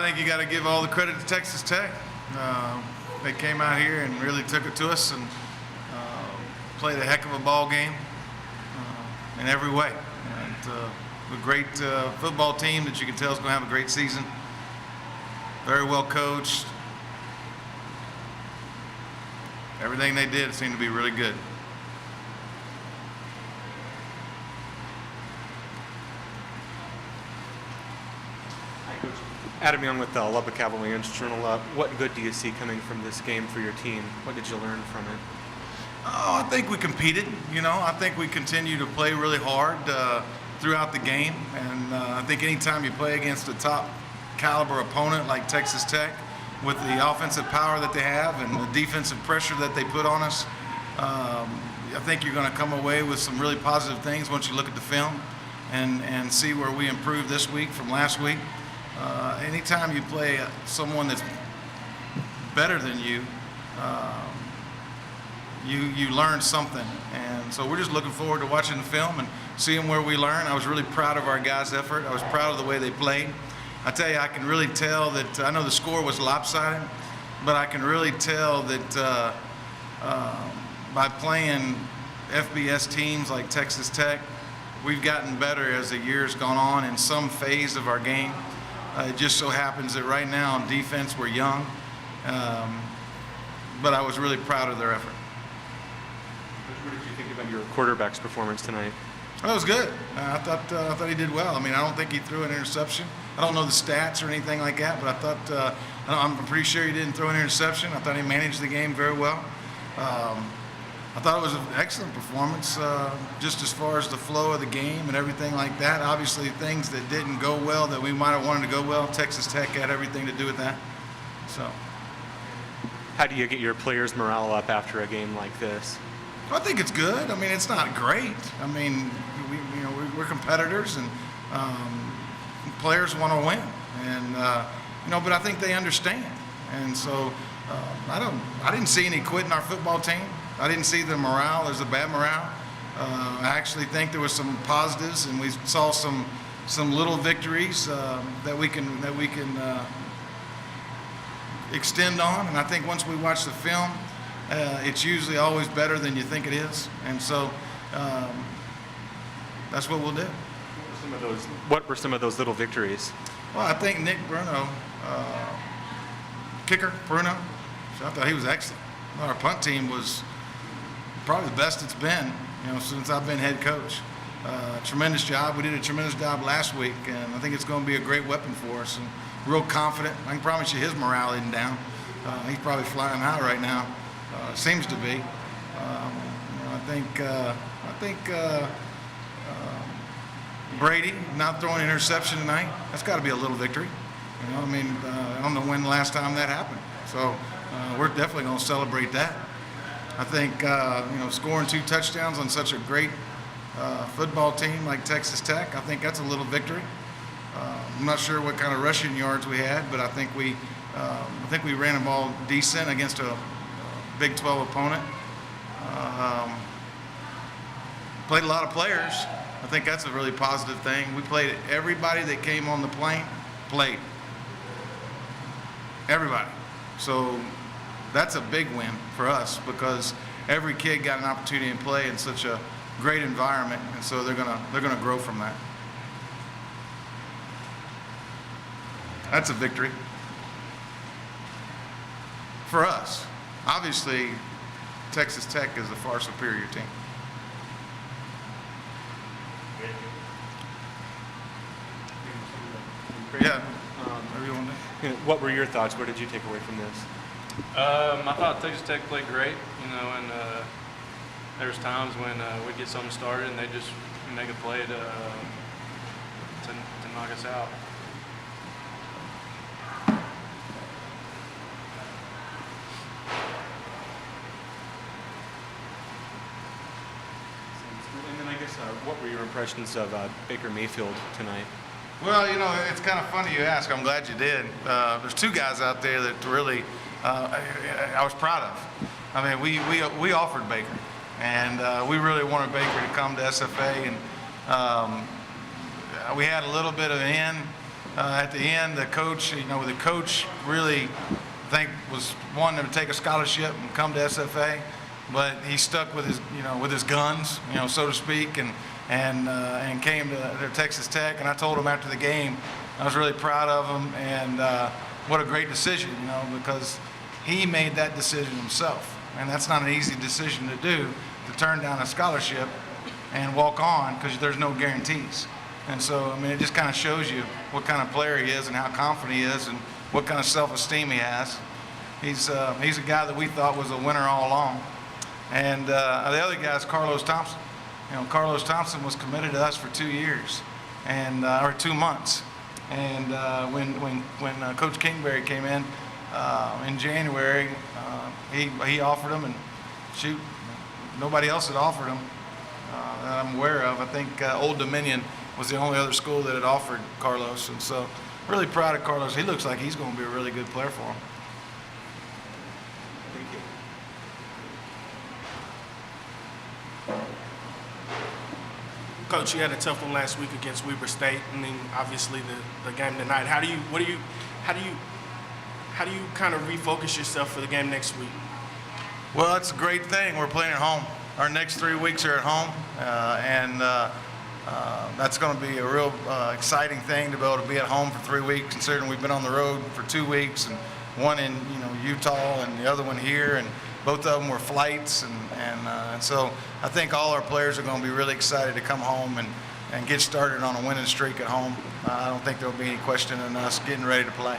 think you got to give all the credit to Texas Tech. They came out here and really took it to us and played a heck of a ball game in every way. And a great football team that you can tell is going to have a great season. Very well coached. Everything they did seemed to be really good. Adam Young with the Lubbock Avalanche Journal. What good do you see coming from this game for your team? What did you learn from it? Oh, I think we competed. I think we continue to play really hard throughout the game. And I think anytime you play against a top caliber opponent like Texas Tech, with the offensive power that they have and the defensive pressure that they put on us, I think you're going to come away with some really positive things once you look at the film and see where we improved this week from last week. Anytime you play someone that's better than you, you learn something. And so we're just looking forward to watching the film and seeing where we learn. I was really proud of our guys' effort. I was proud of the way they played. I tell you, I can really tell that, I know the score was lopsided, but I can really tell that by playing FBS teams like Texas Tech, we've gotten better as the year's gone on in some phase of our game. It just so happens that right now on defense we're young, but I was really proud of their effort. What did you think about your quarterback's performance tonight? That was good. I thought he did well. I mean, I don't think he threw an interception. I don't know the stats or anything like that, but I thought I'm pretty sure he didn't throw an interception. I thought he managed the game very well. I thought it was an excellent performance, just as far as the flow of the game and everything like that. Obviously, things that didn't go well that we might have wanted to go well, Texas Tech had everything to do with that. So, how do you get your players' morale up after a game like this? I think it's good. I mean, it's not great. I mean, we're competitors, and players want to win, and but I think they understand. And so, I didn't see any quit in our football team. I didn't see the morale as a bad morale. I actually think there was some positives, and we saw some little victories that we can extend on. And I think once we watch the film, it's usually always better than you think it is. And so that's what we'll do. What were some of those little victories? Well, I think Nick Bruno, kicker Bruno, so I thought he was excellent. Our punt team was probably the best it's been, since I've been head coach. Tremendous job. We did a tremendous job last week, and I think it's going to be a great weapon for us. And real confident. I can promise you his morale isn't down. He's probably flying high right now. Seems to be. I think Brady not throwing an interception tonight, that's got to be a little victory. I don't know when the last time that happened. So we're definitely going to celebrate that. I think, scoring 2 touchdowns on such a great football team like Texas Tech, I think that's a little victory. I'm not sure what kind of rushing yards we had, but I think we ran the ball decent against a Big 12 opponent. Played a lot of players. I think that's a really positive thing. We played everybody that came on the plane, played. Everybody. So that's a big win for us because every kid got an opportunity to play in such a great environment, and so they're gonna grow from that. That's a victory for us. Obviously, Texas Tech is a far superior team. Yeah. What were your thoughts? What did you take away from this? I thought Texas Tech played great, and there was times when we'd get something started and they just make a play to knock us out. And then I guess, what were your impressions of Baker Mayfield tonight? Well, it's kind of funny you ask. I'm glad you did. There's 2 guys out there that really I was proud of. I mean, we offered Baker, and we really wanted Baker to come to SFA, and we had a little bit of in at the end, the coach really, I think, was wanting to take a scholarship and come to SFA, but he stuck with his guns, so to speak, and came to Texas Tech. And I told him after the game, I was really proud of him, and what a great decision, because he made that decision himself, and that's not an easy decision to do, to turn down a scholarship and walk on, because there's no guarantees. And so, I mean, it just kind of shows you what kind of player he is and how confident he is and what kind of self-esteem he has. He's a guy that we thought was a winner all along. And the other guy is Carlos Thompson. Carlos Thompson was committed to us for 2 years, or 2 months. And when Coach Kingsbury came in January, he offered him, and shoot, nobody else had offered him that I'm aware of. I think Old Dominion was the only other school that had offered Carlos, and so really proud of Carlos. He looks like he's going to be a really good player for him. Thank you. Coach, you had a tough one last week against Weber State. I mean, obviously the game tonight. How do you kind of refocus yourself for the game next week? Well, that's a great thing. We're playing at home. Our next 3 weeks are at home, and that's going to be a real exciting thing to be able to be at home for 3 weeks, considering we've been on the road for 2 weeks, and one in Utah and the other one here, and both of them were flights, and so I think all our players are going to be really excited to come home and get started on a winning streak at home. I don't think there'll be any question in us getting ready to play.